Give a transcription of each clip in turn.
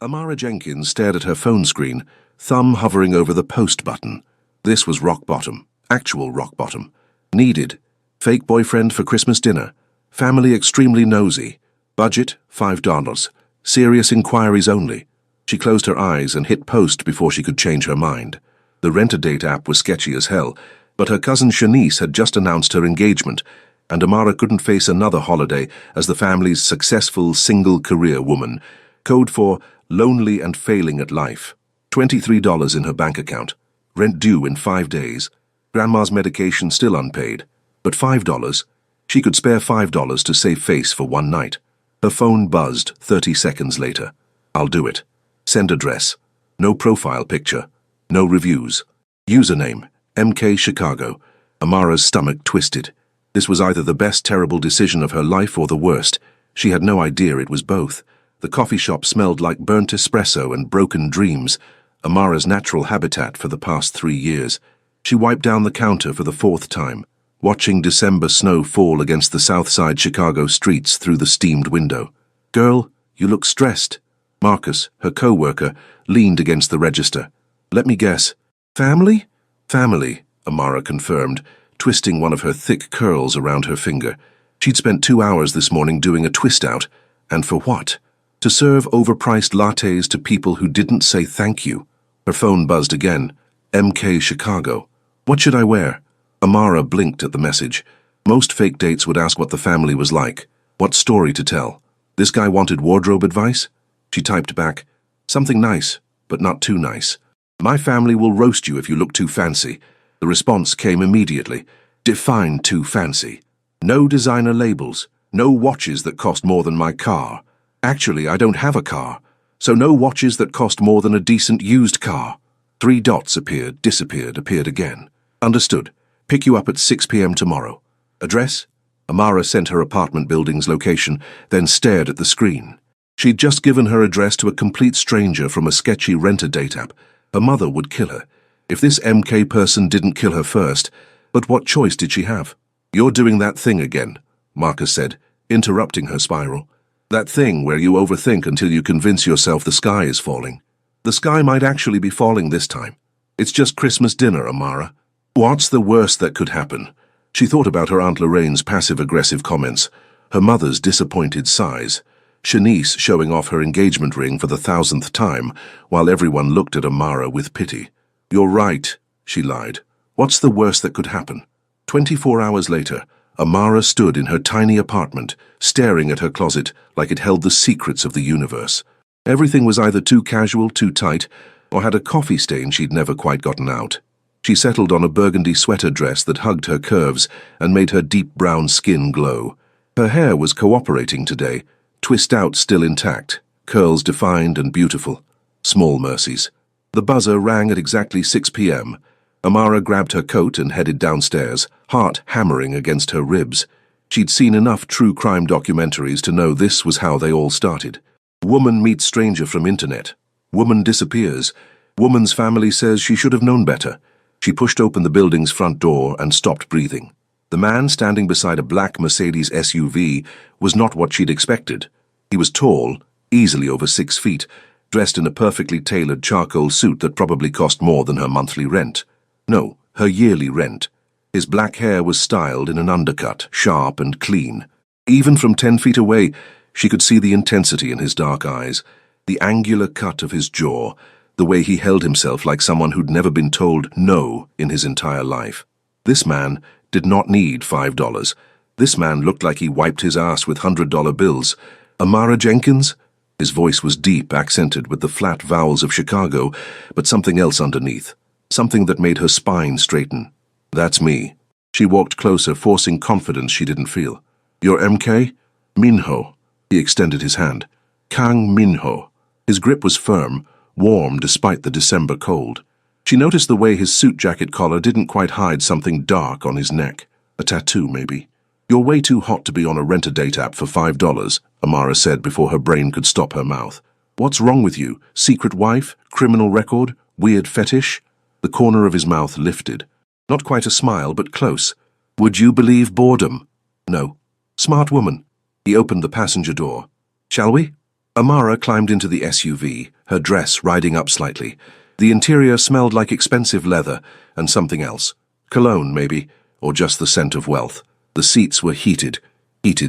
Amara Jenkins stared at her phone screen, thumb hovering over the post button. This was rock bottom. Actual rock bottom. Needed. Fake boyfriend for Christmas dinner. Family extremely nosy. Budget, $5. Serious inquiries only. She closed her eyes and hit post before she could change her mind. The Rent-A-Date app was sketchy as hell, but her cousin Shanice had just announced her engagement, and Amara couldn't face another holiday as the family's successful single-career woman, code for lonely and failing at life. $23 in her bank account. Rent due in 5 days. Grandma's medication still unpaid. But $5? She could spare $5 to save face for one night. Her phone buzzed 30 seconds later. I'll do it. Send address. No profile picture. No reviews. Username, MK Chicago. Amara's stomach twisted. This was either the best terrible decision of her life or the worst. She had no idea it was both. The coffee shop smelled like burnt espresso and broken dreams, Amara's natural habitat for the past 3 years. She wiped down the counter for the 4th time, watching December snow fall against the south side Chicago streets through the steamed window. Girl, you look stressed. Marcus, her co-worker, leaned against the register. Let me guess. Family? Family, Amara confirmed, twisting one of her thick curls around her finger. She'd spent 2 hours this morning doing a twist-out. And for what? To serve overpriced lattes to people who didn't say thank you. Her phone buzzed again. MK Chicago. What should I wear? Amara blinked at the message. Most fake dates would ask what the family was like. What story to tell? This guy wanted wardrobe advice? She typed back, something nice, but not too nice. My family will roast you if you look too fancy. The response came immediately. Define too fancy. No designer labels. No watches that cost more than my car. Actually, I don't have a car, so no watches that cost more than a decent used car. 3 dots appeared, disappeared, appeared again. Understood. Pick you up at 6 p.m. tomorrow. Address? Amara sent her apartment building's location, then stared at the screen. She'd just given her address to a complete stranger from a sketchy Rent-A-Date app. Her mother would kill her. If this MK person didn't kill her first, but what choice did she have? You're doing that thing again, Marcus said, interrupting her spiral. That thing where you overthink until you convince yourself the sky is falling. The sky might actually be falling this time. It's just Christmas dinner, Amara. What's the worst that could happen? She thought about her Aunt Lorraine's passive-aggressive comments, her mother's disappointed sighs, Shanice showing off her engagement ring for the 1000th time, while everyone looked at Amara with pity. You're right, she lied. What's the worst that could happen? 24 hours later, Amara stood in her tiny apartment, staring at her closet like it held the secrets of the universe. Everything was either too casual, too tight, or had a coffee stain she'd never quite gotten out. She settled on a burgundy sweater dress that hugged her curves and made her deep brown skin glow. Her hair was cooperating today, twist out still intact, curls defined and beautiful. Small mercies. The buzzer rang at exactly 6 p.m. Amara grabbed her coat and headed downstairs, heart hammering against her ribs. She'd seen enough true crime documentaries to know this was how they all started. Woman meets stranger from internet. Woman disappears. Woman's family says she should have known better. She pushed open the building's front door and stopped breathing. The man standing beside a black Mercedes SUV was not what she'd expected. He was tall, easily over 6 feet, dressed in a perfectly tailored charcoal suit that probably cost more than her monthly rent. No, her yearly rent. His black hair was styled in an undercut, sharp and clean. Even from 10 feet away, she could see the intensity in his dark eyes, the angular cut of his jaw, the way he held himself like someone who'd never been told no in his entire life. This man did not need $5. This man looked like he wiped his ass with $100 bills. Amara Jenkins? His voice was deep, accented with the flat vowels of Chicago, but something else underneath. Something that made her spine straighten. That's me. She walked closer, forcing confidence she didn't feel. You're MK? Minho. He extended his hand. Kang Minho. His grip was firm, warm despite the December cold. She noticed the way his suit jacket collar didn't quite hide something dark on his neck. A tattoo, maybe. You're way too hot to be on a Rent-A-Date app for $5, Amara said before her brain could stop her mouth. What's wrong with you? Secret wife? Criminal record? Weird fetish? The corner of his mouth lifted. Not quite a smile, but close. Would you believe boredom? No. Smart woman. He opened the passenger door. Shall we? Amara climbed into the SUV, her dress riding up slightly. The interior smelled like expensive leather and something else. Cologne, maybe, or just the scent of wealth. The seats were heated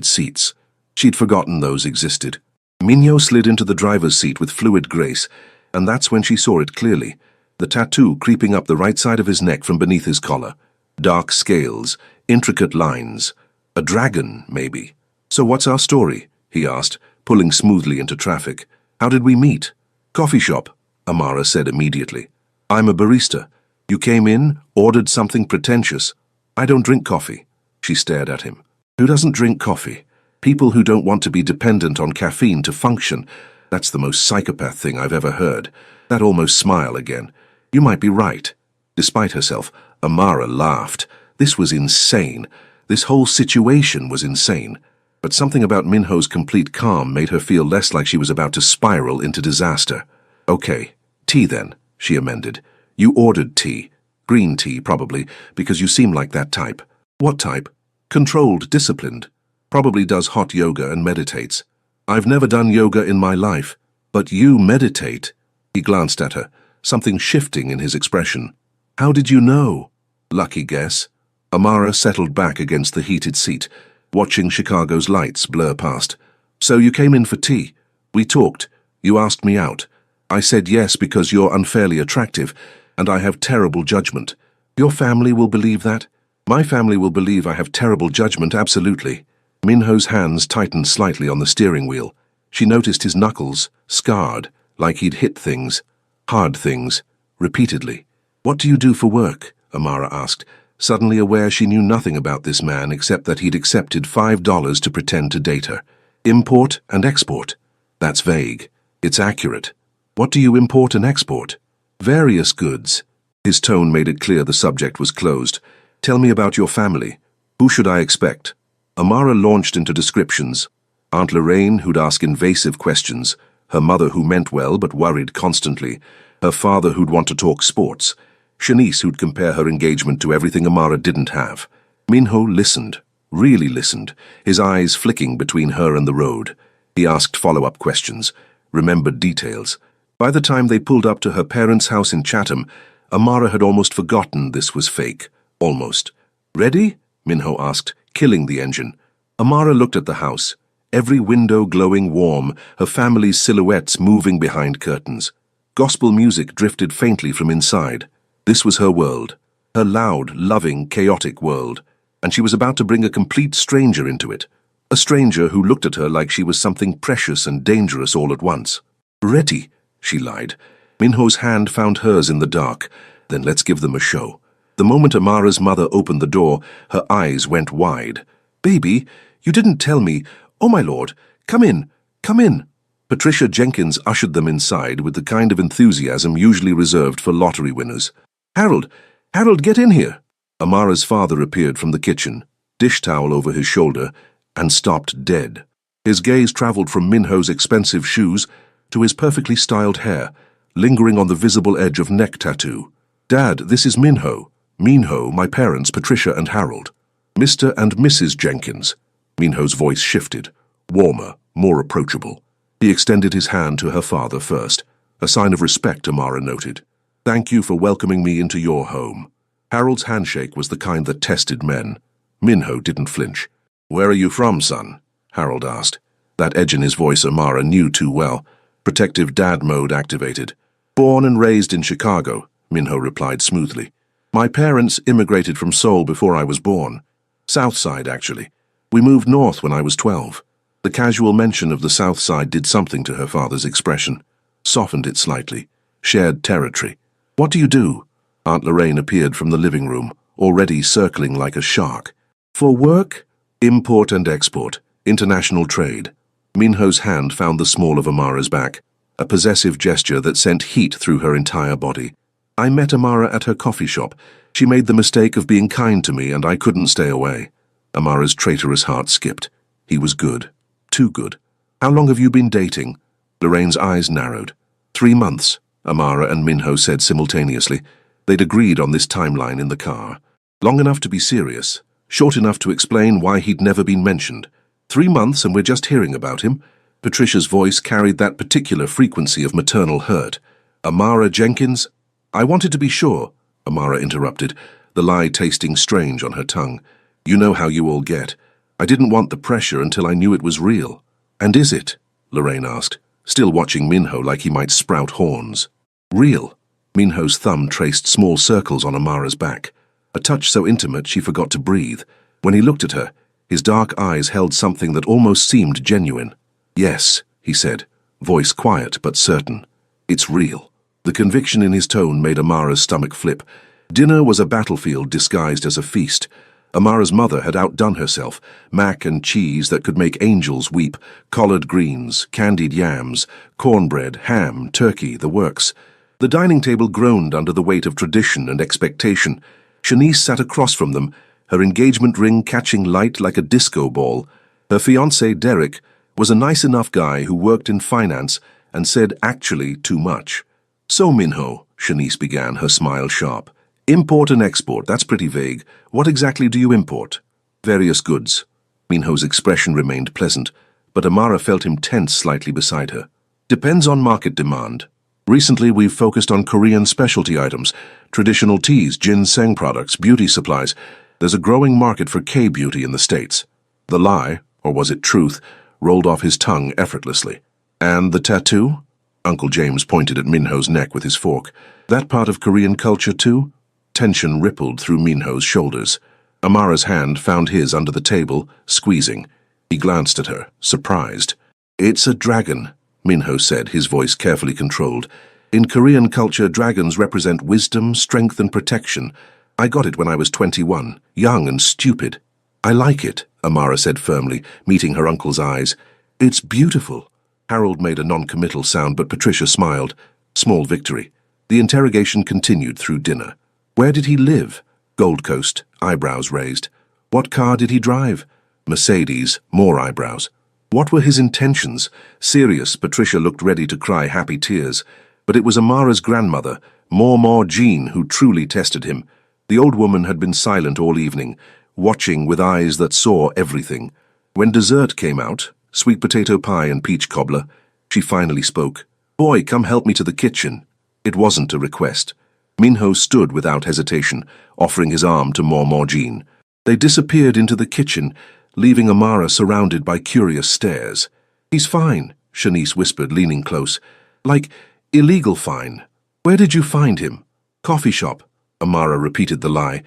seats. She'd forgotten those existed. Minho slid into the driver's seat with fluid grace, and that's when she saw it clearly. The tattoo creeping up the right side of his neck from beneath his collar. Dark scales, intricate lines. A dragon, maybe. "So what's our story?" he asked, pulling smoothly into traffic. "How did we meet?" "Coffee shop," Amara said immediately. "I'm a barista. You came in, ordered something pretentious." "I don't drink coffee." She stared at him. "Who doesn't drink coffee? People who don't want to be dependent on caffeine to function. That's the most psychopath thing I've ever heard." That almost smile again. "You might be right." Despite herself, Amara laughed. This was insane. This whole situation was insane. But something about Minho's complete calm made her feel less like she was about to spiral into disaster. "Okay, tea then," she amended. "You ordered tea. Green tea, probably, because you seem like that type." "What type?" "Controlled, disciplined. Probably does hot yoga and meditates." "I've never done yoga in my life." "But you meditate." He glanced at her, something shifting in his expression. "How did you know?" "Lucky guess." Amara settled back against the heated seat, watching Chicago's lights blur past. "So you came in for tea. We talked. You asked me out. I said yes because you're unfairly attractive, and I have terrible judgment. Your family will believe that?" "My family will believe I have terrible judgment, absolutely." Minho's hands tightened slightly on the steering wheel. She noticed his knuckles, scarred, like he'd hit things, hard things, repeatedly. "What do you do for work?" Amara asked, suddenly aware she knew nothing about this man except that he'd accepted $5 to pretend to date her. "Import and export." "That's vague. It's accurate." "What do you import and export?" "Various goods." His tone made it clear the subject was closed. "Tell me about your family. Who should I expect?" Amara launched into descriptions. Aunt Lorraine, who'd ask invasive questions, her mother who meant well but worried constantly, her father who'd want to talk sports, Shanice who'd compare her engagement to everything Amara didn't have. Minho listened, really listened, his eyes flicking between her and the road. He asked follow-up questions, remembered details. By the time they pulled up to her parents' house in Chatham, Amara had almost forgotten this was fake. Almost. "Ready?" Minho asked, killing the engine. Amara looked at the house, every window glowing warm, her family's silhouettes moving behind curtains. Gospel music drifted faintly from inside. This was her world, her loud, loving, chaotic world, and she was about to bring a complete stranger into it. A stranger who looked at her like she was something precious and dangerous all at once. "Ready," she lied. Minho's hand found hers in the dark. "Then let's give them a show." The moment Amara's mother opened the door, her eyes went wide. "Baby, you didn't tell me. Oh, my lord, come in, come in." Patricia Jenkins ushered them inside with the kind of enthusiasm usually reserved for lottery winners. "Harold, Harold, get in here." Amara's father appeared from the kitchen, dish towel over his shoulder, and stopped dead. His gaze traveled from Minho's expensive shoes to his perfectly styled hair, lingering on the visible edge of neck tattoo. "Dad, this is Minho. Minho, my parents, Patricia and Harold." "Mr. and Mrs. Jenkins." Minho's voice shifted, warmer, more approachable. He extended his hand to her father first, a sign of respect, Amara noted. "Thank you for welcoming me into your home." Harold's handshake was the kind that tested men. Minho didn't flinch. "Where are you from, son?" Harold asked. That edge in his voice Amara knew too well. Protective dad mode activated. "Born and raised in Chicago," Minho replied smoothly. "My parents immigrated from Seoul before I was born. South Side, actually. We moved north when I was 12. The casual mention of the South Side did something to her father's expression, softened it slightly. Shared territory. "What do you do?" Aunt Lorraine appeared from the living room, already circling like a shark. "For work?" "Import and export. International trade." Minho's hand found the small of Amara's back, a possessive gesture that sent heat through her entire body. "I met Amara at her coffee shop. She made the mistake of being kind to me and I couldn't stay away." Amara's traitorous heart skipped. He was good. Too good. "How long have you been dating?" Lorraine's eyes narrowed. 3 months, Amara and Minho said simultaneously. They'd agreed on this timeline in the car. Long enough to be serious, short enough to explain why he'd never been mentioned. 3 months and we're just hearing about him. Patricia's voice carried that particular frequency of maternal hurt. Amara Jenkins? I wanted to be sure, Amara interrupted, the lie tasting strange on her tongue. You know how you all get. I didn't want the pressure until I knew it was real. And is it? Lorraine asked, still watching Minho like he might sprout horns. Real? Minho's thumb traced small circles on Amara's back. A touch so intimate she forgot to breathe. When he looked at her, his dark eyes held something that almost seemed genuine. Yes, he said, voice quiet but certain. It's real. The conviction in his tone made Amara's stomach flip. Dinner was a battlefield disguised as a feast. Amara's mother had outdone herself. Mac and cheese that could make angels weep, collard greens, candied yams, cornbread, ham, turkey, the works. The dining table groaned under the weight of tradition and expectation. Shanice sat across from them, her engagement ring catching light like a disco ball. Her fiancé, Derek, was a nice enough guy who worked in finance and said actually too much. So, Minho, Shanice began, her smile sharp. Import and export, that's pretty vague. What exactly do you import? Various goods. Minho's expression remained pleasant, but Amara felt him tense slightly beside her. Depends on market demand. Recently, we've focused on Korean specialty items, traditional teas, ginseng products, beauty supplies. There's a growing market for K-beauty in the States. The lie, or was it truth, rolled off his tongue effortlessly. And the tattoo? Uncle James pointed at Minho's neck with his fork. That part of Korean culture too? Tension rippled through Minho's shoulders. Amara's hand found his under the table, squeezing. He glanced at her, surprised. It's a dragon, Minho said, his voice carefully controlled. In Korean culture, dragons represent wisdom, strength, and protection. I got it when I was 21, young and stupid. I like it, Amara said firmly, meeting her uncle's eyes. It's beautiful. Harold made a non-committal sound, but Patricia smiled. Small victory. The interrogation continued through dinner. Where did he live? Gold Coast, eyebrows raised. What car did he drive? Mercedes, more eyebrows. What were his intentions? Serious, Patricia looked ready to cry happy tears. But it was Amara's grandmother, Mama Jean, who truly tested him. The old woman had been silent all evening, watching with eyes that saw everything. When dessert came out, sweet potato pie and peach cobbler, she finally spoke. Boy, come help me to the kitchen. It wasn't a request. Minho stood without hesitation, offering his arm to Mama Jean. They disappeared into the kitchen, leaving Amara surrounded by curious stares. He's fine, Shanice whispered, leaning close. Like, illegal fine. Where did you find him? Coffee shop. Amara repeated the lie,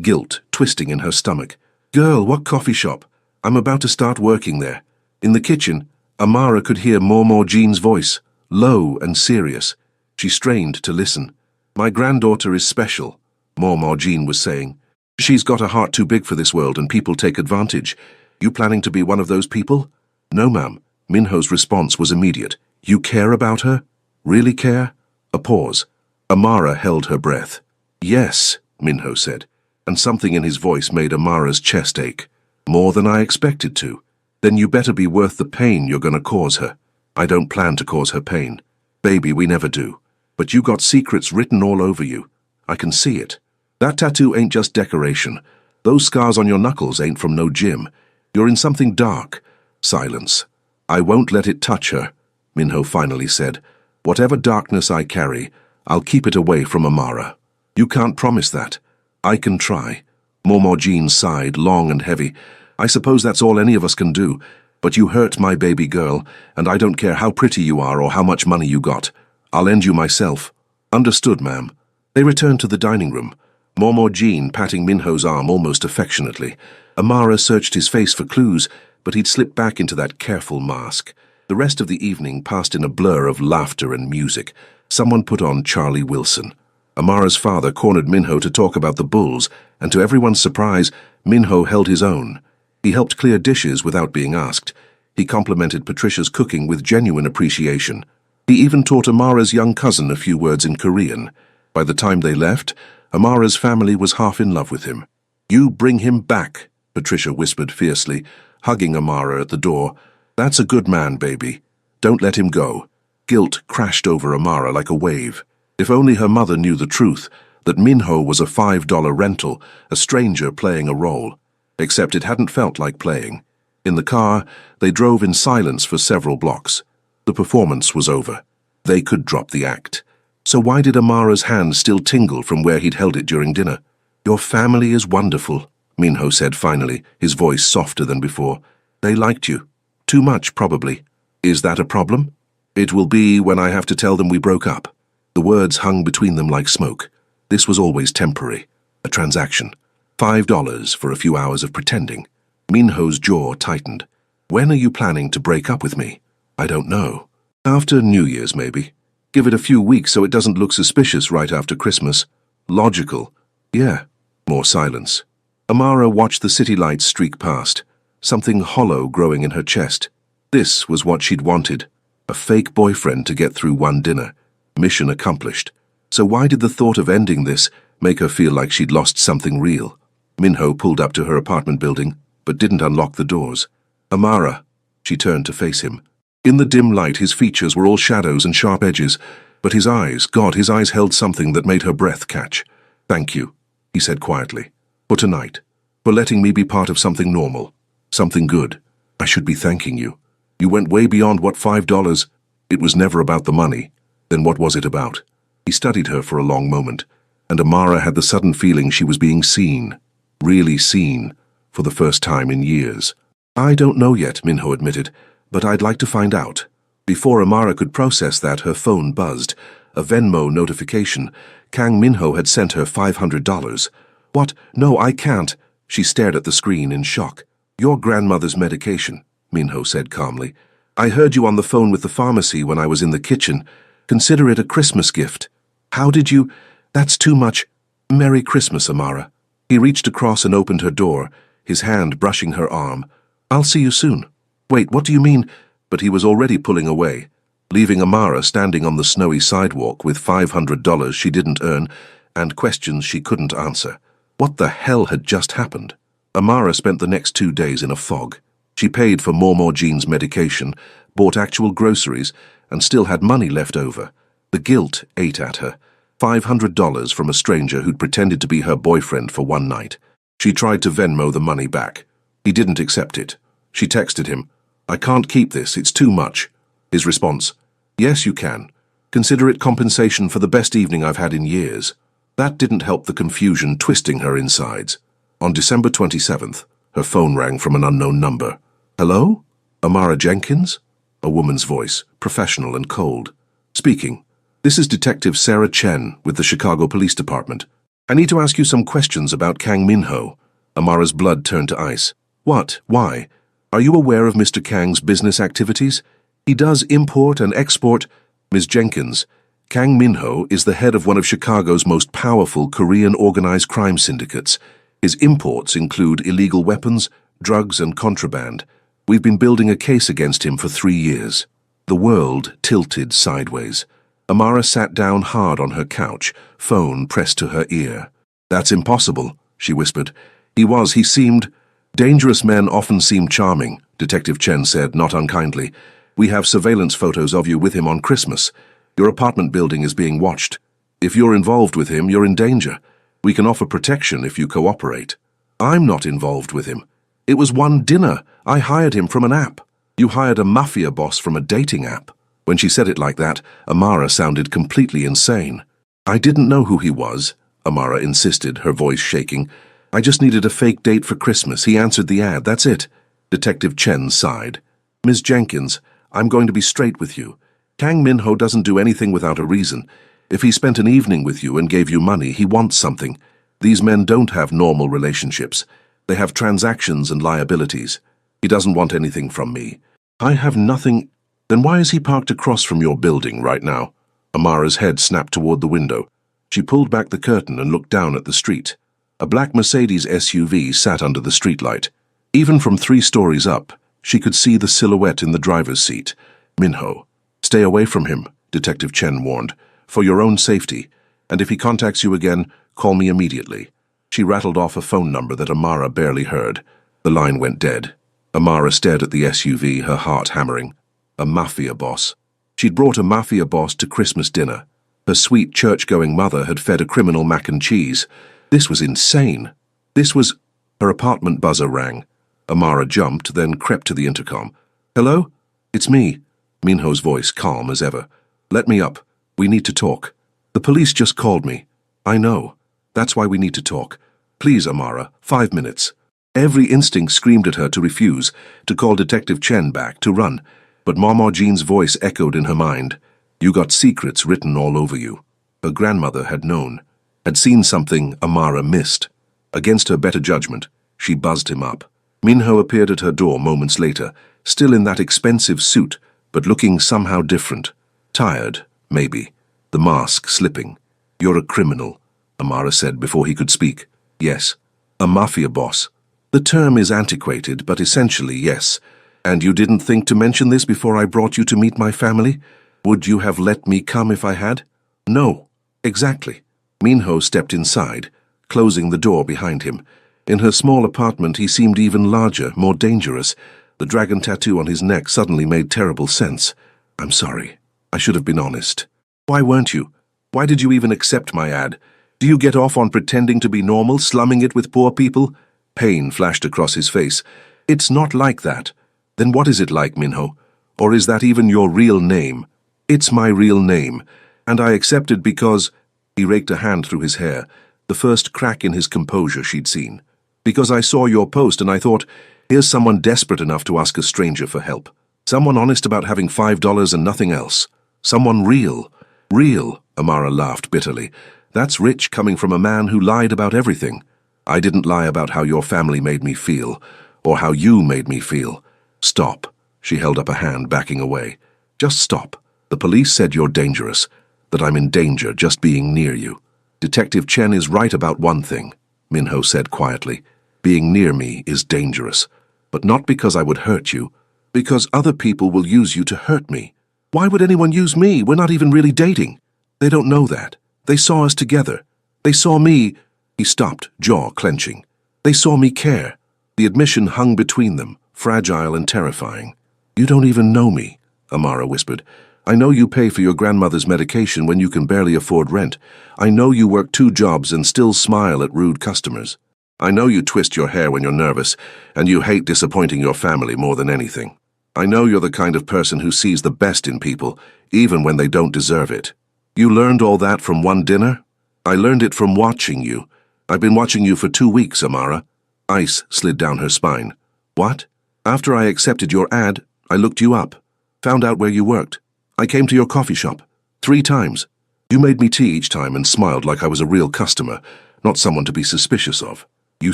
guilt twisting in her stomach. Girl, what coffee shop? I'm about to start working there. In the kitchen, Amara could hear Mama Jean's voice, low and serious. She strained to listen. My granddaughter is special, Mama Jean was saying. She's got a heart too big for this world and people take advantage. You planning to be one of those people? No, ma'am. Minho's response was immediate. You care about her? Really care? A pause. Amara held her breath. Yes, Minho said, and something in his voice made Amara's chest ache. More than I expected to. Then you better be worth the pain you're going to cause her. I don't plan to cause her pain. Baby, we never do. But you got secrets written all over you. I can see it. That tattoo ain't just decoration. Those scars on your knuckles ain't from no gym. You're in something dark. Silence. I won't let it touch her, Minho finally said. Whatever darkness I carry, I'll keep it away from Amara. You can't promise that. I can try. Mama Jean sighed, long and heavy. I suppose that's all any of us can do. But you hurt my baby girl, and I don't care how pretty you are or how much money you got. I'll end you myself. Understood, ma'am. They returned to the dining room, Mama Jean patting Minho's arm almost affectionately. Amara searched his face for clues, but he'd slipped back into that careful mask. The rest of the evening passed in a blur of laughter and music. Someone put on Charlie Wilson. Amara's father cornered Minho to talk about the Bulls, and to everyone's surprise, Minho held his own. He helped clear dishes without being asked. He complimented Patricia's cooking with genuine appreciation. He even taught Amara's young cousin a few words in Korean. By the time they left, Amara's family was half in love with him. You bring him back, Patricia whispered fiercely, hugging Amara at the door. That's a good man, baby. Don't let him go. Guilt crashed over Amara like a wave. If only her mother knew the truth, that Minho was a $5 rental, a stranger playing a role. Except it hadn't felt like playing. In the car, they drove in silence for several blocks. The performance was over. They could drop the act. So why did Amara's hand still tingle from where he'd held it during dinner? "Your family is wonderful," Minho said finally, his voice softer than before. "They liked you. Too much, probably. Is that a problem?" "It will be when I have to tell them we broke up." The words hung between them like smoke. This was always temporary. A transaction. $5 for a few hours of pretending. Minho's jaw tightened. "When are you planning to break up with me?" "I don't know. After New Year's, maybe. Give it a few weeks so it doesn't look suspicious right after Christmas." "Logical." "Yeah." More silence. Amara watched the city lights streak past, something hollow growing in her chest. This was what she'd wanted. A fake boyfriend to get through one dinner. Mission accomplished. So why did the thought of ending this make her feel like she'd lost something real? Minho pulled up to her apartment building, but didn't unlock the doors. "Amara." She turned to face him. In the dim light, his features were all shadows and sharp edges, but his eyes, God, his eyes held something that made her breath catch. "Thank you," he said quietly. "For tonight. For letting me be part of something normal. Something good. I should be thanking you. You went way beyond what $5. It was never about the money. Then what was it about?" He studied her for a long moment, and Amara had the sudden feeling she was being seen. Really seen. For the first time in years. "I don't know yet," Minho admitted, "but I'd like to find out." Before Amara could process that, her phone buzzed. A Venmo notification. Kang Minho had sent her $500. "What? No, I can't." She stared at the screen in shock. "Your grandmother's medication," Minho said calmly. "I heard you on the phone with the pharmacy when I was in the kitchen. Consider it a Christmas gift." "How did you—" "That's too much. Merry Christmas, Amara." He reached across and opened her door, his hand brushing her arm. "I'll see you soon." "Wait, what do you mean?" But he was already pulling away, leaving Amara standing on the snowy sidewalk with $500 she didn't earn and questions she couldn't answer. What the hell had just happened? Amara spent the next 2 days in a fog. She paid for More Jean's medication, bought actual groceries, and still had money left over. The guilt ate at her. $500 from a stranger who'd pretended to be her boyfriend for one night. She tried to Venmo the money back. He didn't accept it. She texted him, "I can't keep this, it's too much." His response, "Yes, you can. Consider it compensation for the best evening I've had in years." That didn't help the confusion twisting her insides. On December 27th, her phone rang from an unknown number. "Hello? Amara Jenkins?" A woman's voice, professional and cold. "Speaking. This is Detective Sarah Chen with the Chicago Police Department. I need to ask you some questions about Kang Minho." Amara's blood turned to ice. "What? Why? Are you aware of Mr. Kang's business activities? He does import and export—" "Ms. Jenkins, Kang Minho is the head of one of Chicago's most powerful Korean organized crime syndicates. His imports include illegal weapons, drugs, and contraband. We've been building a case against him for 3 years." The world tilted sideways. Amara sat down hard on her couch, phone pressed to her ear. "That's impossible," she whispered. He seemed— "Dangerous men often seem charming," Detective Chen said, not unkindly. "We have surveillance photos of you with him on Christmas. Your apartment building is being watched. If you're involved with him, you're in danger. We can offer protection if you cooperate." "I'm not involved with him. It was one dinner. I hired him from an app." "You hired a mafia boss from a dating app." When she said it like that, Amara sounded completely insane. "I didn't know who he was," Amara insisted, her voice shaking. "I just needed a fake date for Christmas. He answered the ad, that's it." Detective Chen sighed. "Ms. Jenkins, I'm going to be straight with you. Kang Minho doesn't do anything without a reason. If he spent an evening with you and gave you money, he wants something. These men don't have normal relationships. They have transactions and liabilities. He doesn't want anything from me. I have nothing. Then why is he parked across from your building right now?" Amara's head snapped toward the window. She pulled back the curtain and looked down at the street. A black Mercedes SUV sat under the streetlight. Even from 3 stories up, she could see the silhouette in the driver's seat. "Minho. Stay away from him," Detective Chen warned, "for your own safety. And if he contacts you again, call me immediately." She rattled off a phone number that Amara barely heard. The line went dead. Amara stared at the SUV, her heart hammering. A mafia boss. She'd brought a mafia boss to Christmas dinner. Her sweet church-going mother had fed a criminal mac and cheese. This was insane. This was— Her apartment buzzer rang. Amara jumped, then crept to the intercom. "Hello? It's me." Minho's voice calm as ever. "Let me up. We need to talk. The police just called me." "I know. That's why we need to talk. Please, Amara, 5 minutes." Every instinct screamed at her to refuse, to call Detective Chen back, to run. But Mama Jean's voice echoed in her mind. "You got secrets written all over you." Her grandmother had known, had seen something Amara missed. Against her better judgment, she buzzed him up. Minho appeared at her door moments later, still in that expensive suit, but looking somehow different. Tired, maybe. The mask slipping. "You're a criminal," Amara said before he could speak. "Yes. A mafia boss. The term is antiquated, but essentially yes. And you didn't think to mention this before I brought you to meet my family? Would you have let me come if I had?" "No. Exactly." Minho stepped inside, closing the door behind him. In her small apartment he seemed even larger, more dangerous. The dragon tattoo on his neck suddenly made terrible sense. "I'm sorry. I should have been honest." "Why weren't you? Why did you even accept my ad? Do you get off on pretending to be normal, slumming it with poor people?" Pain flashed across his face. "It's not like that." "Then what is it like, Minho? Or is that even your real name?" "It's my real name, and I accepted because—" He raked a hand through his hair, the first crack in his composure she'd seen. "Because I saw your post and I thought, here's someone desperate enough to ask a stranger for help. Someone honest about having $5 and nothing else. Someone real." "Real," Amara laughed bitterly. "That's rich coming from a man who lied about everything." "I didn't lie about how your family made me feel, or how you made me feel." "Stop." She held up a hand, backing away. "Just stop. The police said you're dangerous, that I'm in danger just being near you. Detective Chen is right about one thing," Minho said quietly. "Being near me is dangerous. But not because I would hurt you, because other people will use you to hurt me." "Why would anyone use me? We're not even really dating." "They don't know that. They saw us together. They saw me—" He stopped, jaw clenching. "They saw me care." The admission hung between them, fragile and terrifying. "You don't even know me," Amara whispered. "I know you pay for your grandmother's medication when you can barely afford rent. I know you work 2 jobs and still smile at rude customers. I know you twist your hair when you're nervous, and you hate disappointing your family more than anything. I know you're the kind of person who sees the best in people, even when they don't deserve it. You learned all that from one dinner?" "I learned it from watching you. I've been watching you for 2 weeks, Amara." Ice slid down her spine. "What?" "After I accepted your ad, I looked you up, found out where you worked. I came to your coffee shop 3 times. You made me tea each time and smiled like I was a real customer, not someone to be suspicious of. You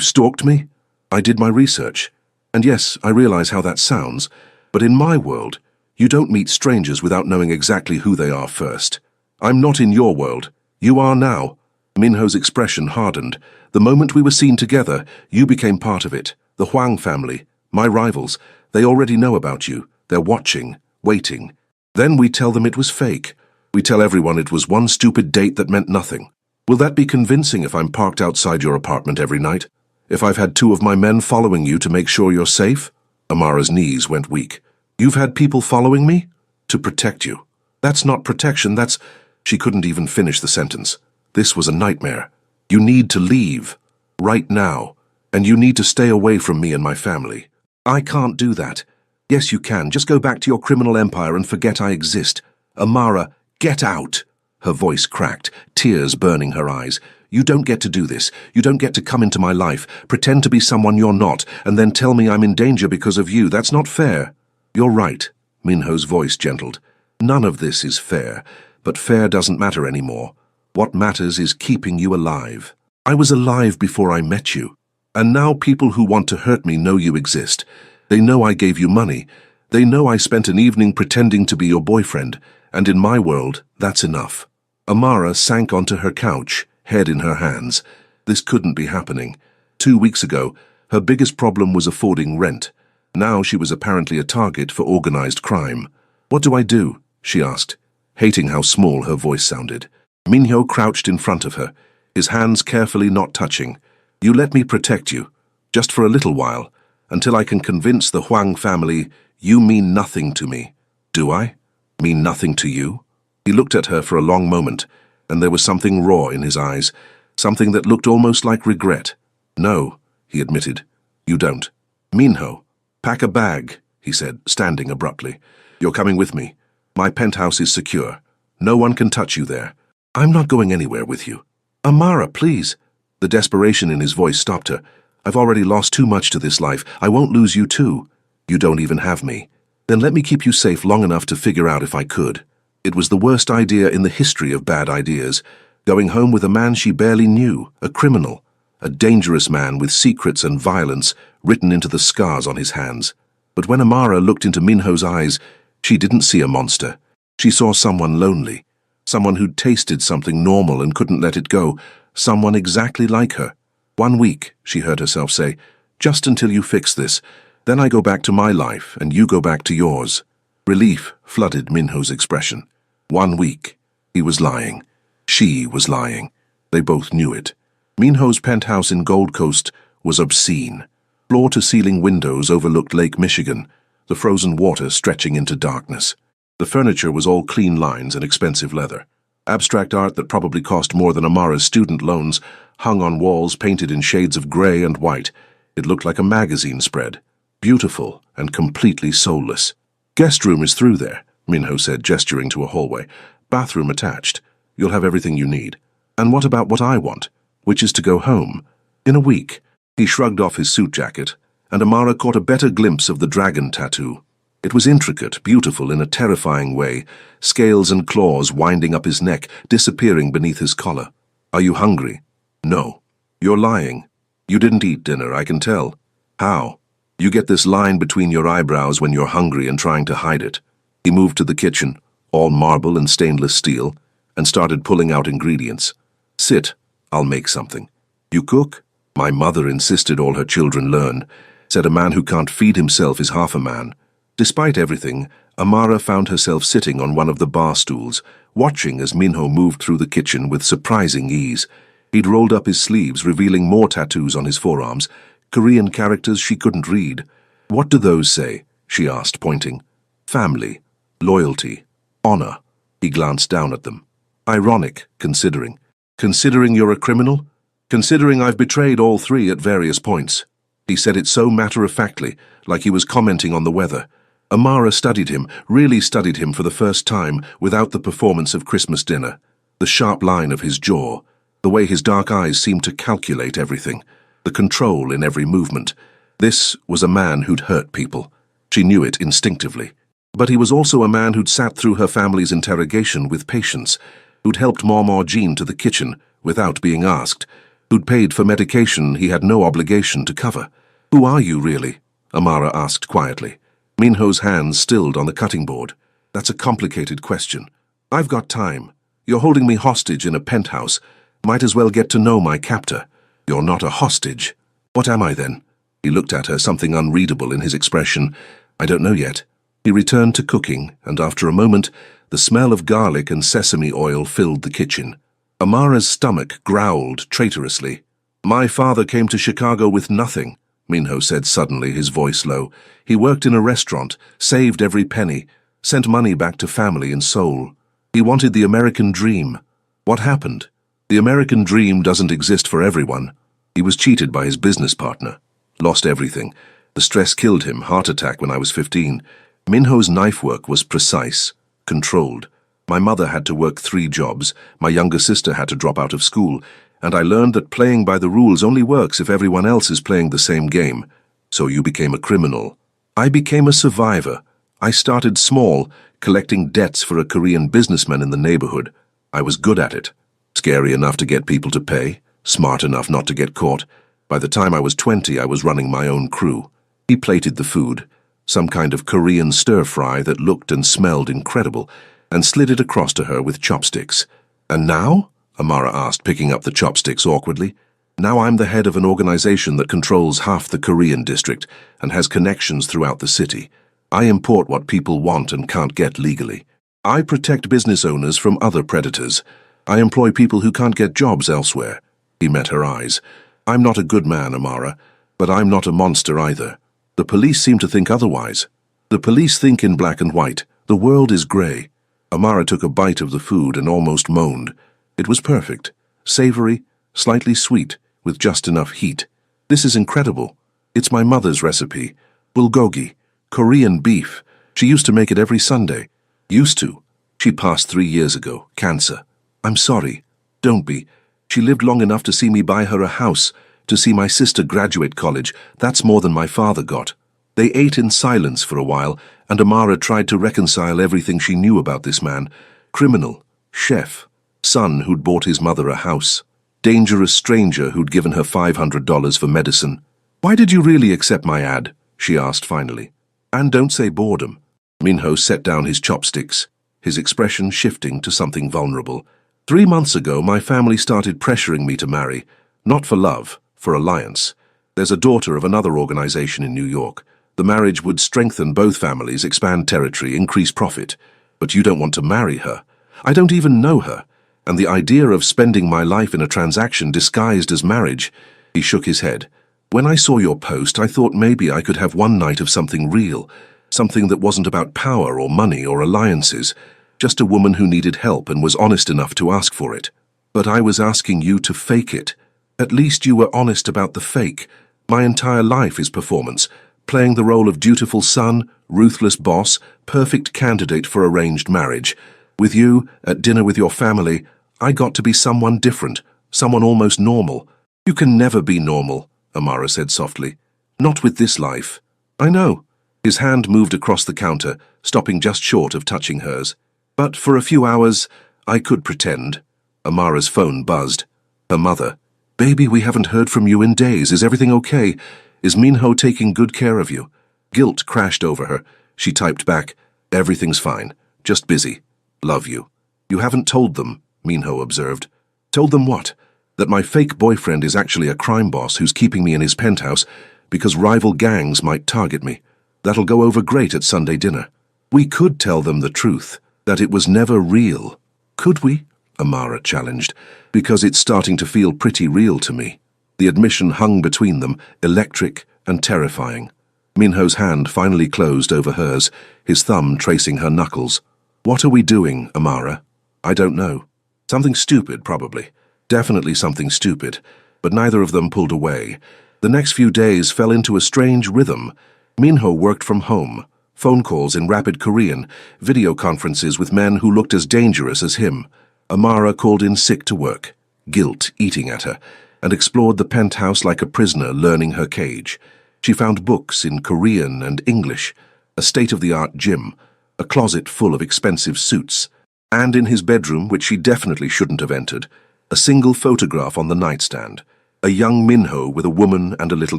stalked me?" "I did my research. And yes, I realize how that sounds, but in my world, you don't meet strangers without knowing exactly who they are first. I'm not in your world. You are now." Minho's expression hardened. "The moment we were seen together, you became part of it. The Huang family, my rivals, they already know about you. They're watching, waiting. Then we tell them it was fake. We tell everyone it was one stupid date that meant nothing. Will that be convincing if I'm parked outside your apartment every night? If I've had 2 of my men following you to make sure you're safe?" Amara's knees went weak. "You've had people following me? To protect you. That's not protection, that's—" She couldn't even finish the sentence. "This was a nightmare. You need to leave. Right now. And you need to stay away from me and my family." "I can't do that." "Yes, you can. Just go back to your criminal empire and forget I exist." "Amara, get out!" Her voice cracked, tears burning her eyes. "You don't get to do this. You don't get to come into my life, pretend to be someone you're not, and then tell me I'm in danger because of you. That's not fair." "You're right," Minho's voice gentled. "None of this is fair, but fair doesn't matter anymore. What matters is keeping you alive. I was alive before I met you. And now people who want to hurt me know you exist. They know I gave you money. They know I spent an evening pretending to be your boyfriend, and in my world, that's enough." Amara sank onto her couch, head in her hands. This couldn't be happening. 2 weeks ago, her biggest problem was affording rent. Now she was apparently a target for organized crime. "What do I do?" she asked, hating how small her voice sounded. Minho crouched in front of her, his hands carefully not touching. "You let me protect you, just for a little while, until I can convince the Huang family you mean nothing to me." "Do I? Mean nothing to you?" He looked at her for a long moment, and there was something raw in his eyes, something that looked almost like regret. "No," he admitted, "you don't. Minho, pack a bag, he said, standing abruptly. You're coming with me. My penthouse is secure. No one can touch you there. I'm not going anywhere with you. Amara, please. The desperation in his voice stopped her. I've already lost too much to this life. I won't lose you too. You don't even have me. Then let me keep you safe long enough to figure out if I could. It was the worst idea in the history of bad ideas. Going home with a man she barely knew, a criminal, a dangerous man with secrets and violence written into the scars on his hands. But when Amara looked into Minho's eyes, she didn't see a monster. She saw someone lonely, someone who'd tasted something normal and couldn't let it go, someone exactly like her. 1 week, she heard herself say, just until you fix this. Then I go back to my life and you go back to yours. Relief flooded Minho's expression. 1 week. He was lying. She was lying. They both knew it. Minho's penthouse in Gold Coast was obscene. Floor-to-ceiling windows overlooked Lake Michigan, the frozen water stretching into darkness. The furniture was all clean lines and expensive leather. Abstract art that probably cost more than Amara's student loans hung on walls painted in shades of grey and white. It looked like a magazine spread. Beautiful and completely soulless. Guest room is through there, Minho said, gesturing to a hallway. Bathroom attached. You'll have everything you need. And what about what I want, which is to go home? In a week. He shrugged off his suit jacket, and Amara caught a better glimpse of the dragon tattoo. It was intricate, beautiful in a terrifying way, scales and claws winding up his neck, disappearing beneath his collar. Are you hungry? No. You're lying. You didn't eat dinner, I can tell. How? You get this line between your eyebrows when you're hungry and trying to hide it. He moved to the kitchen, all marble and stainless steel, and started pulling out ingredients. Sit, I'll make something. You cook? My mother insisted all her children learn, said a man who can't feed himself is half a man. Despite everything, Amara found herself sitting on one of the bar stools, watching as Minho moved through the kitchen with surprising ease. He'd rolled up his sleeves, revealing more tattoos on his forearms, Korean characters she couldn't read. What do those say? She asked, pointing. Family, loyalty, honor. He glanced down at them. Ironic, considering. Considering you're a criminal? Considering I've betrayed all three at various points. He said it so matter-of-factly, like he was commenting on the weather. Amara studied him, really studied him for the first time, without the performance of Christmas dinner. The sharp line of his jaw, the way his dark eyes seemed to calculate everything, the control in every movement. This was a man who'd hurt people. She knew it instinctively. But he was also a man who'd sat through her family's interrogation with patience, who'd helped Mama Jean to the kitchen without being asked, who'd paid for medication he had no obligation to cover. Who are you, really? Amara asked quietly. Minho's hands stilled on the cutting board. That's a complicated question. I've got time. You're holding me hostage in a penthouse. Might as well get to know my captor. You're not a hostage. What am I then? He looked at her, something unreadable in his expression. I don't know yet. He returned to cooking, and after a moment, the smell of garlic and sesame oil filled the kitchen. Amara's stomach growled traitorously. My father came to Chicago with nothing, Minho said suddenly, his voice low. He worked in a restaurant, saved every penny, sent money back to family in Seoul. He wanted the American dream. What happened? The American dream doesn't exist for everyone. He was cheated by his business partner. Lost everything. The stress killed him, heart attack when I was 15. Minho's knife work was precise, controlled. My mother had to work 3 jobs, my younger sister had to drop out of school, and I learned that playing by the rules only works if everyone else is playing the same game. So you became a criminal. I became a survivor. I started small, collecting debts for a Korean businessman in the neighborhood. I was good at it. Scary enough to get people to pay, smart enough not to get caught. By the time I was 20, I was running my own crew. He plated the food, some kind of Korean stir-fry that looked and smelled incredible, and slid it across to her with chopsticks. And now? Amara asked, picking up the chopsticks awkwardly. Now I'm the head of an organization that controls half the Korean district and has connections throughout the city. I import what people want and can't get legally. I protect business owners from other predators. I employ people who can't get jobs elsewhere. He met her eyes. I'm not a good man, Amara, but I'm not a monster either. The police seem to think otherwise. The police think in black and white. The world is grey. Amara took a bite of the food and almost moaned. It was perfect, savory, slightly sweet, with just enough heat. This is incredible. It's my mother's recipe. Bulgogi, Korean beef. She used to make it every Sunday. Used to. She passed 3 years ago, cancer. I'm sorry. Don't be. She lived long enough to see me buy her a house, to see my sister graduate college. That's more than my father got. They ate in silence for a while, and Amara tried to reconcile everything she knew about this man. Criminal, chef, son who'd bought his mother a house, dangerous stranger who'd given her $500 for medicine. Why did you really accept my ad? She asked finally. And don't say boredom. Minho set down his chopsticks, his expression shifting to something vulnerable. 3 months ago, my family started pressuring me to marry, not for love, for alliance. There's a daughter of another organization in New York. The marriage would strengthen both families, expand territory, increase profit. But you don't want to marry her. I don't even know her. And the idea of spending my life in a transaction disguised as marriage. He shook his head. When I saw your post, I thought maybe I could have one night of something real, something that wasn't about power or money or alliances, just a woman who needed help and was honest enough to ask for it. But I was asking you to fake it. At least you were honest about the fake. My entire life is performance, playing the role of dutiful son, ruthless boss, perfect candidate for arranged marriage. With you, at dinner with your family, I got to be someone different, someone almost normal. You can never be normal, Amara said softly. Not with this life. I know. His hand moved across the counter, stopping just short of touching hers. But for a few hours, I could pretend. Amara's phone buzzed. Her mother. Baby, we haven't heard from you in days. Is everything okay? Is Minho taking good care of you? Guilt crashed over her. She typed back, Everything's fine. Just busy. Love you. You haven't told them, Minho observed. Told them what? That my fake boyfriend is actually a crime boss who's keeping me in his penthouse because rival gangs might target me. That'll go over great at Sunday dinner. We could tell them the truth, that it was never real. Could we? Amara challenged, because it's starting to feel pretty real to me. The admission hung between them, electric and terrifying. Minho's hand finally closed over hers, his thumb tracing her knuckles. What are we doing, Amara? I don't know. Something stupid, probably. Definitely something stupid. But neither of them pulled away. The next few days fell into a strange rhythm. Minho worked from home. Phone calls in rapid Korean, video conferences with men who looked as dangerous as him. Amara called in sick to work, guilt eating at her, and explored the penthouse like a prisoner learning her cage. She found books in Korean and English, a state-of-the-art gym, a closet full of expensive suits, and in his bedroom, which she definitely shouldn't have entered, a single photograph on the nightstand, a young Minho with a woman and a little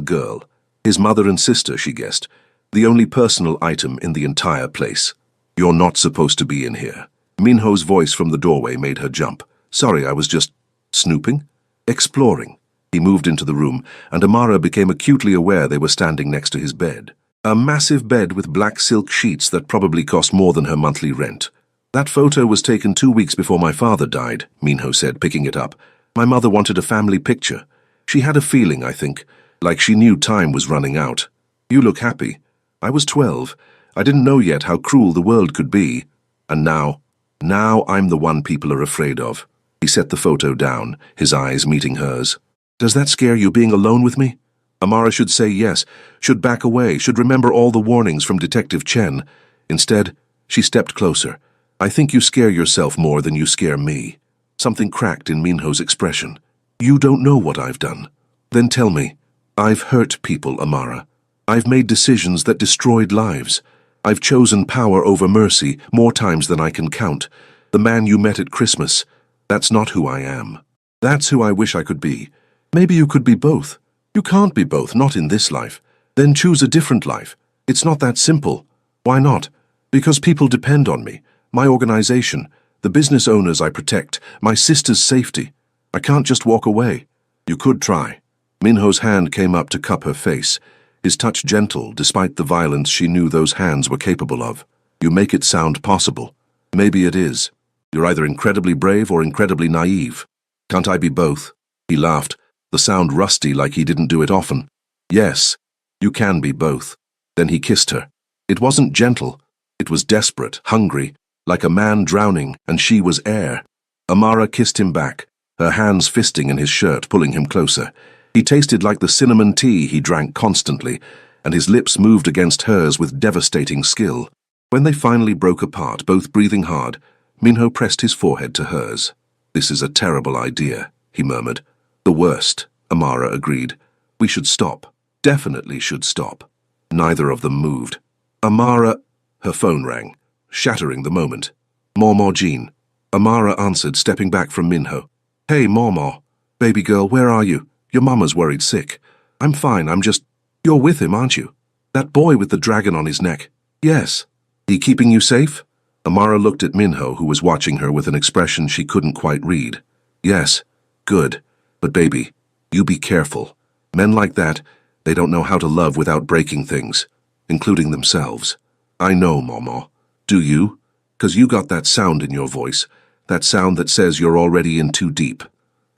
girl. His mother and sister, she guessed, the only personal item in the entire place. You're not supposed to be in here. Minho's voice from the doorway made her jump. Sorry, I was just snooping? Exploring. He moved into the room, and Amara became acutely aware they were standing next to his bed. A massive bed with black silk sheets that probably cost more than her monthly rent. That photo was taken 2 weeks before my father died, Minho said, picking it up. My mother wanted a family picture. She had a feeling, I think, like she knew time was running out. You look happy. I was 12. I didn't know yet how cruel the world could be. And now I'm the one people are afraid of. He set the photo down, his eyes meeting hers. Does that scare you, being alone with me? Amara should say yes, should back away, should remember all the warnings from Detective Chen. Instead, she stepped closer. I think you scare yourself more than you scare me. Something cracked in Minho's expression. You don't know what I've done. Then tell me. I've hurt people, Amara. I've made decisions that destroyed lives. I've chosen power over mercy more times than I can count. The man you met at Christmas, that's not who I am. That's who I wish I could be. Maybe you could be both. You can't be both, not in this life. Then choose a different life. It's not that simple. Why not? Because people depend on me, my organization, the business owners I protect, my sister's safety. I can't just walk away. You could try. Minho's hand came up to cup her face, his touch gentle despite the violence she knew those hands were capable of. You make it sound possible. Maybe it is. You're either incredibly brave or incredibly naive. Can't I be both? He laughed, the sound rusty like he didn't do it often. Yes, you can be both. Then he kissed her. It wasn't gentle. It was desperate, hungry, like a man drowning, and she was air. Amara kissed him back, her hands fisting in his shirt, pulling him closer. He tasted like the cinnamon tea he drank constantly, and his lips moved against hers with devastating skill. When they finally broke apart, both breathing hard, Minho pressed his forehead to hers. "This is a terrible idea," he murmured. "The worst," Amara agreed. "We should stop. Definitely should stop." Neither of them moved. Amara... Her phone rang, shattering the moment. "Mormor Jean." Amara answered, stepping back from Minho. "Hey, Mormor. Baby girl, where are you? Your mama's worried sick." "I'm fine, I'm just..." "You're with him, aren't you? That boy with the dragon on his neck." "Yes." "He keeping you safe?" Amara looked at Minho, who was watching her with an expression she couldn't quite read. "Yes. Good. But baby, you be careful. Men like that, they don't know how to love without breaking things, including themselves." "I know, Mormor. Do you? 'Cause you got that sound in your voice, that sound that says you're already in too deep."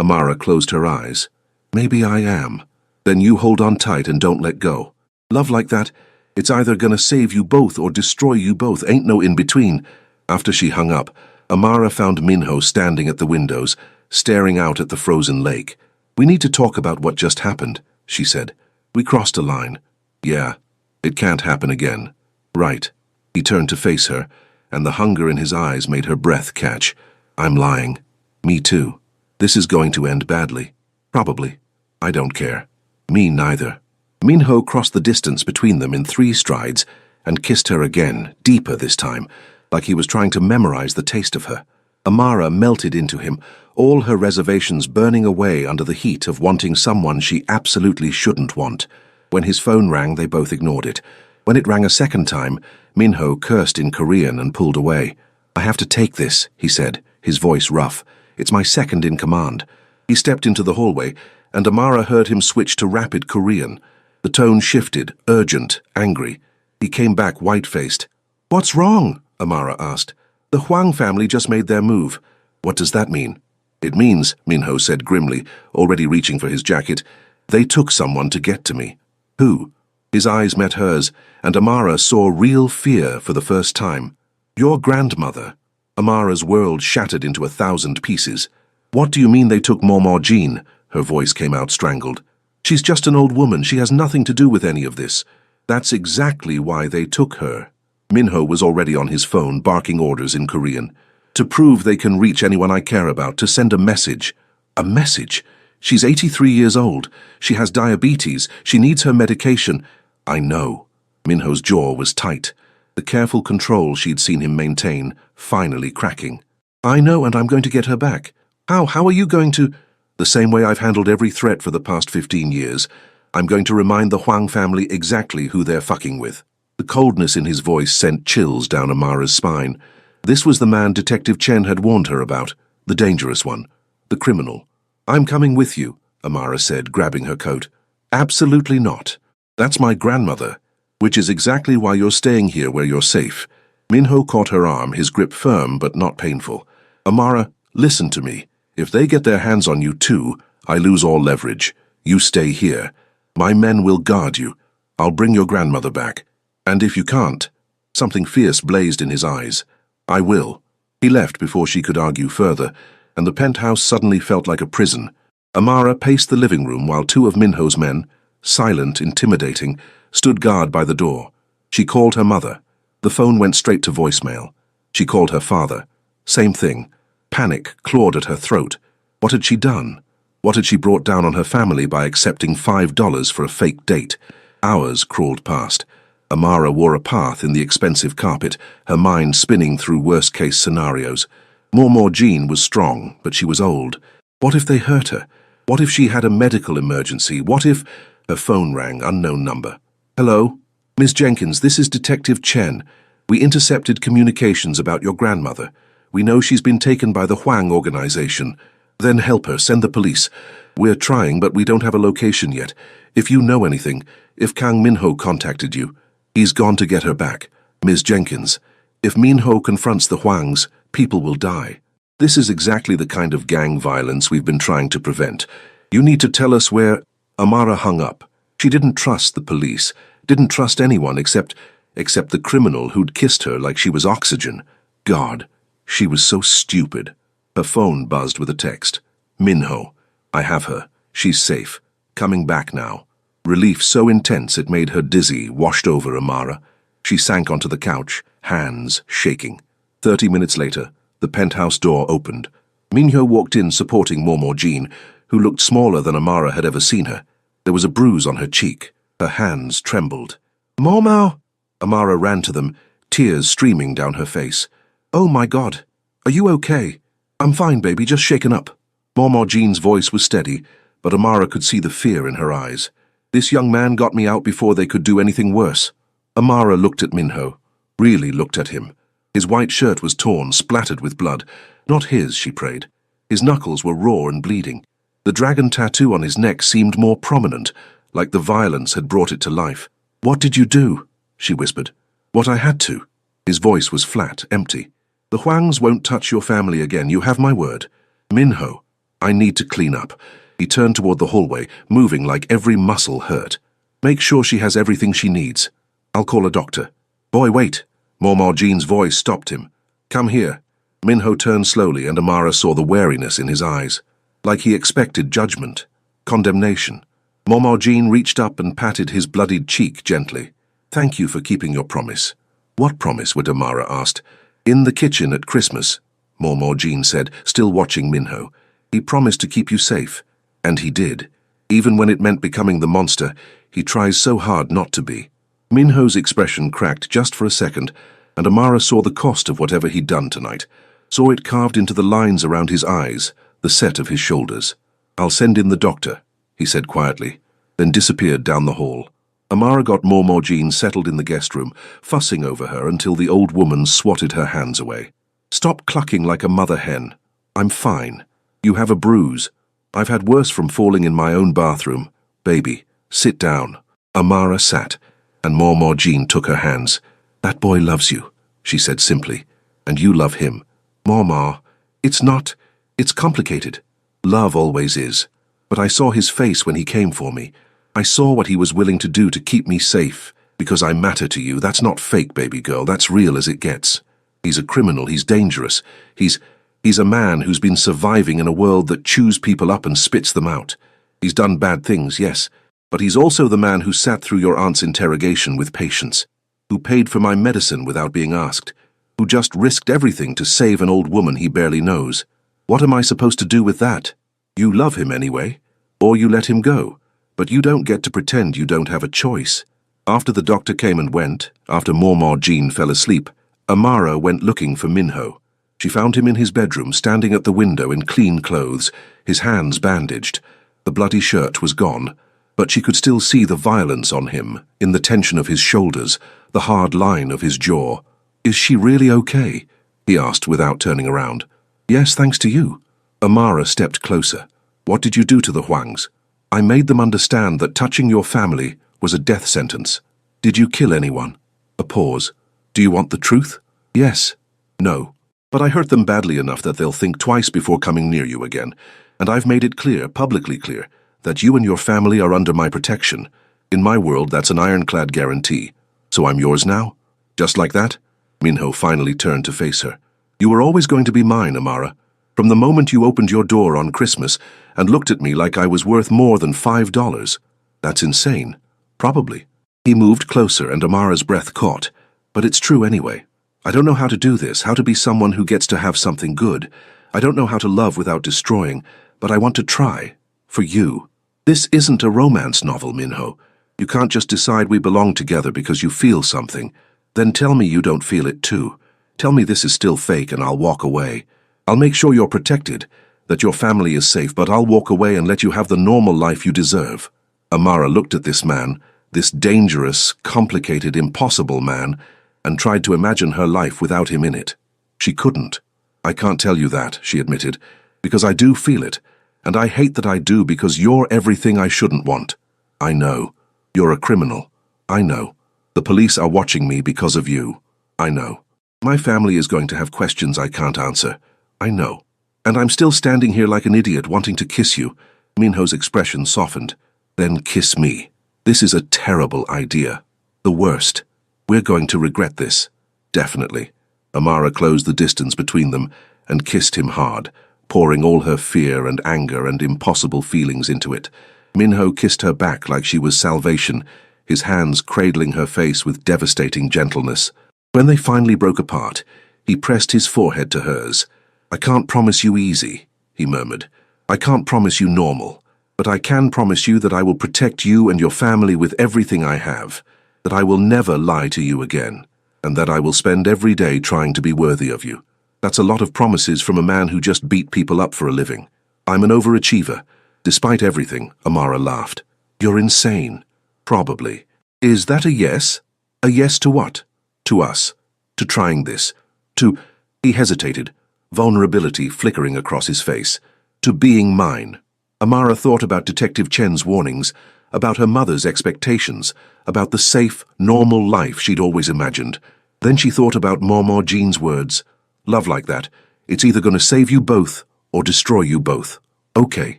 Amara closed her eyes. "Maybe I am. Then you hold on tight and don't let go. Love like that, it's either gonna save you both or destroy you both, ain't no in-between." After she hung up, Amara found Minho standing at the windows, staring out at the frozen lake. "We need to talk about what just happened," she said. "We crossed a line." "Yeah, it can't happen again." "Right." He turned to face her, and the hunger in his eyes made her breath catch. "I'm lying. Me too. This is going to end badly. Probably. I don't care. Me neither." Minho crossed the distance between them in 3 strides and kissed her again, deeper this time, like he was trying to memorize the taste of her. Amara melted into him, all her reservations burning away under the heat of wanting someone she absolutely shouldn't want. When his phone rang, they both ignored it. When it rang a second time, Minho cursed in Korean and pulled away. "I have to take this," he said, his voice rough. "It's my second in command." He stepped into the hallway, and Amara heard him switch to rapid Korean. The tone shifted, urgent, angry. He came back white-faced. "What's wrong?" Amara asked. "The Huang family just made their move." "What does that mean?" "It means," Minho said grimly, already reaching for his jacket, "they took someone to get to me." "Who?" His eyes met hers, and Amara saw real fear for the first time. "Your grandmother." Amara's world shattered into 1,000 pieces. "What do you mean they took Mormor Jean?" Her voice came out strangled. "She's just an old woman. She has nothing to do with any of this." "That's exactly why they took her." Minho was already on his phone, barking orders in Korean. "To prove they can reach anyone I care about, to send a message." "A message? She's 83 years old. She has diabetes. She needs her medication." "I know." Minho's jaw was tight, the careful control she'd seen him maintain finally cracking. "I know, and I'm going to get her back." How? How are you going to—" "The same way I've handled every threat for the past 15 years. I'm going to remind the Huang family exactly who they're fucking with." The coldness in his voice sent chills down Amara's spine. This was the man Detective Chen had warned her about, the dangerous one, the criminal. "I'm coming with you," Amara said, grabbing her coat. "Absolutely not. That's my grandmother, which is exactly why you're staying here where you're safe." Minho caught her arm, his grip firm but not painful. "Amara, listen to me. If they get their hands on you too, I lose all leverage. You stay here. My men will guard you. I'll bring your grandmother back. And if you can't—" Something fierce blazed in his eyes. "I will." He left before she could argue further, and the penthouse suddenly felt like a prison. Amara paced the living room while 2 of Minho's men, silent, intimidating, stood guard by the door. She called her mother. The phone went straight to voicemail. She called her father. Same thing. Panic clawed at her throat. What had she done? What had she brought down on her family by accepting $5 for a fake date? Hours crawled past. Amara wore a path in the expensive carpet, her mind spinning through worst-case scenarios. Mormor Jean was strong, but she was old. What if they hurt her? What if she had a medical emergency? What if— Her phone rang, unknown number. "Hello? Miss Jenkins, this is Detective Chen. We intercepted communications about your grandmother. We know she's been taken by the Huang organization. Then help her, send the police. We're trying, but we don't have a location yet. If you know anything, if Kang Minho contacted you, he's gone to get her back. Ms. Jenkins, if Minho confronts the Huangs, people will die. This is exactly the kind of gang violence we've been trying to prevent. You need to tell us where—" Amara hung up. She didn't trust the police, didn't trust anyone except the criminal who'd kissed her like she was oxygen. God, she was so stupid. Her phone buzzed with a text. "Minho, I have her. She's safe. coming back now. Relief so intense it made her dizzy washed over Amara. She sank onto the couch, hands shaking. 30 minutes later, the penthouse door opened. Minho walked in supporting Momo Jean, who looked smaller than Amara had ever seen her. There was a bruise on her cheek. Her hands trembled. "Momo!" Amara ran to them, tears streaming down her face. "Oh my God! Are you okay?" "I'm fine, baby, just shaken up." Momo Jean's voice was steady, but Amara could see the fear in her eyes. "This young man got me out before they could do anything worse." Amara looked at Minho, really looked at him. His white shirt was torn, splattered with blood. Not his, she prayed. His knuckles were raw and bleeding. The dragon tattoo on his neck seemed more prominent, like the violence had brought it to life. "What did you do?" she whispered. "What I had to." His voice was flat, empty. "The Huangs won't touch your family again, you have my word." "Minho, I need to clean up." He turned toward the hallway, moving like every muscle hurt. "Make sure she has everything she needs. I'll call a doctor." "Boy, wait." Momo Jean's voice stopped him. "Come here." Minho turned slowly and Amara saw the wariness in his eyes. Like he expected judgment, condemnation. Momo Jean reached up and patted his bloodied cheek gently. "Thank you for keeping your promise." "What promise?" Amara asked. "In the kitchen at Christmas," Momo Jean said, still watching Minho. "He promised to keep you safe. And he did. Even when it meant becoming the monster, he tries so hard not to be." Minho's expression cracked just for a second, and Amara saw the cost of whatever he'd done tonight, saw it carved into the lines around his eyes, the set of his shoulders. "I'll send in the doctor," he said quietly, then disappeared down the hall. Amara got Momo Jean settled in the guest room, fussing over her until the old woman swatted her hands away. "Stop clucking like a mother hen. I'm fine. You have a bruise. I've had worse from falling in my own bathroom. Baby, sit down." Amara sat, and Momo Jean took her hands. "That boy loves you," she said simply, "and you love him." "Mama, it's complicated. Love always is. But I saw his face when he came for me. I saw what he was willing to do to keep me safe, because I matter to you. That's not fake, baby girl, that's real as it gets. He's a criminal, he's dangerous. He's a man who's been surviving in a world that chews people up and spits them out. He's done bad things, yes, but he's also the man who sat through your aunt's interrogation with patience, who paid for my medicine without being asked, who just risked everything to save an old woman he barely knows. What am I supposed to do with that? You love him anyway, or you let him go, but you don't get to pretend you don't have a choice." After the doctor came and went, after Momo Jean fell asleep, Amara went looking for Minho. She found him in his bedroom, standing at the window in clean clothes, his hands bandaged. The bloody shirt was gone, but she could still see the violence on him, in the tension of his shoulders, the hard line of his jaw. "Is she really okay?" he asked without turning around. "Yes, thanks to you." Amara stepped closer. "What did you do to the Huangs?" "I made them understand that touching your family was a death sentence." "Did you kill anyone?" A pause. "Do you want the truth?" "Yes." "No. But I hurt them badly enough that they'll think twice before coming near you again, and I've made it clear, publicly clear, that you and your family are under my protection. In my world, that's an ironclad guarantee. So I'm yours now? Just like that?" Minho finally turned to face her. "You were always going to be mine, Amara. From the moment you opened your door on Christmas and looked at me like I was worth more than $5. That's insane. Probably." He moved closer and Amara's breath caught. "But it's true anyway. I don't know how to do this, how to be someone who gets to have something good. I don't know how to love without destroying, but I want to try. For you. This isn't a romance novel, Minho. You can't just decide we belong together because you feel something. Then tell me you don't feel it too. Tell me this is still fake and I'll walk away. I'll make sure you're protected, that your family is safe, but I'll walk away and let you have the normal life you deserve." Amara looked at this man, this dangerous, complicated, impossible man, and tried to imagine her life without him in it. She couldn't. "I can't tell you that," she admitted, "because I do feel it, and I hate that I do because you're everything I shouldn't want. I know. You're a criminal. I know. The police are watching me because of you. I know. My family is going to have questions I can't answer. I know. And I'm still standing here like an idiot wanting to kiss you." Minho's expression softened. "Then kiss me. This is a terrible idea. The worst. We're going to regret this. Definitely." Amara closed the distance between them and kissed him hard, pouring all her fear and anger and impossible feelings into it. Minho kissed her back like she was salvation, his hands cradling her face with devastating gentleness. When they finally broke apart, he pressed his forehead to hers. "I can't promise you easy," he murmured. "I can't promise you normal, but I can promise you that I will protect you and your family with everything I have, that I will never lie to you again, and that I will spend every day trying to be worthy of you." That's a lot of promises from a man who just beat people up for a living. "I'm an overachiever." Despite everything, Amara laughed. "You're insane." "Probably." "Is that a yes? A yes to what?" "To us. To trying this. To—" He hesitated, vulnerability flickering across his face. "To being mine." Amara thought about Detective Chen's warnings, about her mother's expectations, about the safe, normal life she'd always imagined. Then she thought about Momo Jean's words. "Love like that, it's either going to save you both or destroy you both." "Okay,"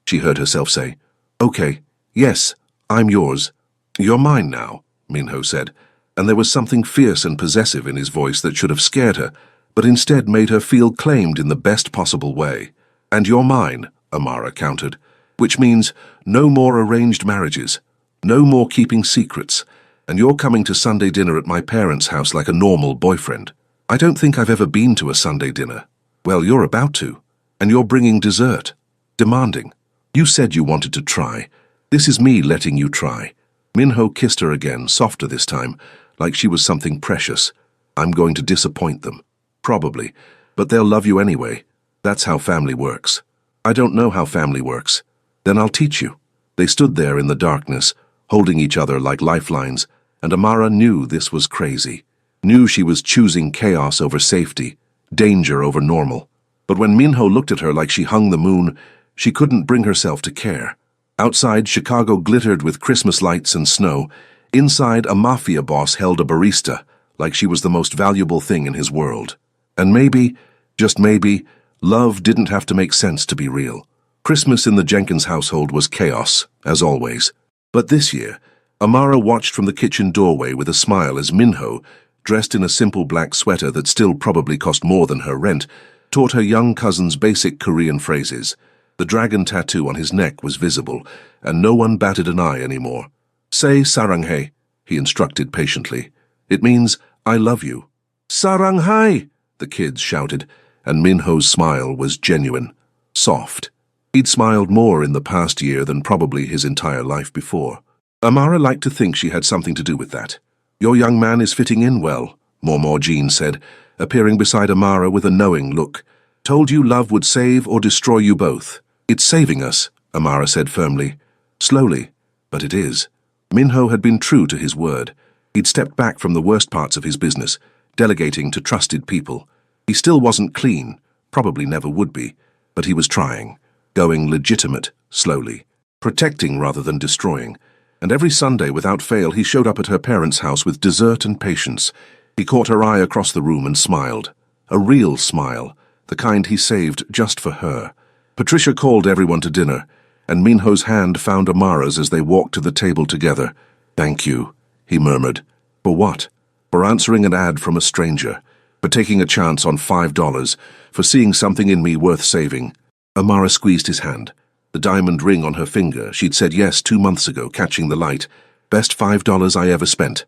she heard herself say. "Okay, yes, I'm yours." "You're mine now," Minho said, and there was something fierce and possessive in his voice that should have scared her, but instead made her feel claimed in the best possible way. "And you're mine," Amara countered, "which means no more arranged marriages, no more keeping secrets, and you're coming to Sunday dinner at my parents' house like a normal boyfriend. I don't think I've ever been to a Sunday dinner." "Well, you're about to, and you're bringing dessert. Demanding. You said you wanted to try. This is me letting you try." Minho kissed her again, softer this time, like she was something precious. "I'm going to disappoint them." "Probably, but they'll love you anyway. That's how family works." "I don't know how family works." "Then I'll teach you." They stood there in the darkness, holding each other like lifelines, and Amara knew this was crazy. Knew she was choosing chaos over safety, danger over normal. But when Minho looked at her like she hung the moon, she couldn't bring herself to care. Outside, Chicago glittered with Christmas lights and snow. Inside, a mafia boss held a barista, like she was the most valuable thing in his world. And maybe, just maybe, love didn't have to make sense to be real. Christmas in the Jenkins household was chaos, as always. But this year, Amara watched from the kitchen doorway with a smile as Minho, dressed in a simple black sweater that still probably cost more than her rent, taught her young cousins basic Korean phrases. The dragon tattoo on his neck was visible, and no one batted an eye anymore. "Say saranghae," he instructed patiently. "It means, I love you." "Saranghae," the kids shouted, and Minho's smile was genuine, soft. He'd smiled more in the past year than probably his entire life before. Amara liked to think she had something to do with that. "Your young man is fitting in well," Momo Jean said, appearing beside Amara with a knowing look. "Told you love would save or destroy you both." "It's saving us," Amara said firmly. "Slowly, but it is." Minho had been true to his word. He'd stepped back from the worst parts of his business, delegating to trusted people. He still wasn't clean, probably never would be, but he was trying, going legitimate, slowly, protecting rather than destroying. And every Sunday, without fail, he showed up at her parents' house with dessert and patience. He caught her eye across the room and smiled. A real smile, the kind he saved just for her. Patricia called everyone to dinner, and Minho's hand found Amara's as they walked to the table together. "Thank you," he murmured. "For what?" "For answering an ad from a stranger, for taking a chance on $5, for seeing something in me worth saving." Amara squeezed his hand. The diamond ring on her finger, she'd said yes 2 months ago, catching the light. "Best $5 I ever spent."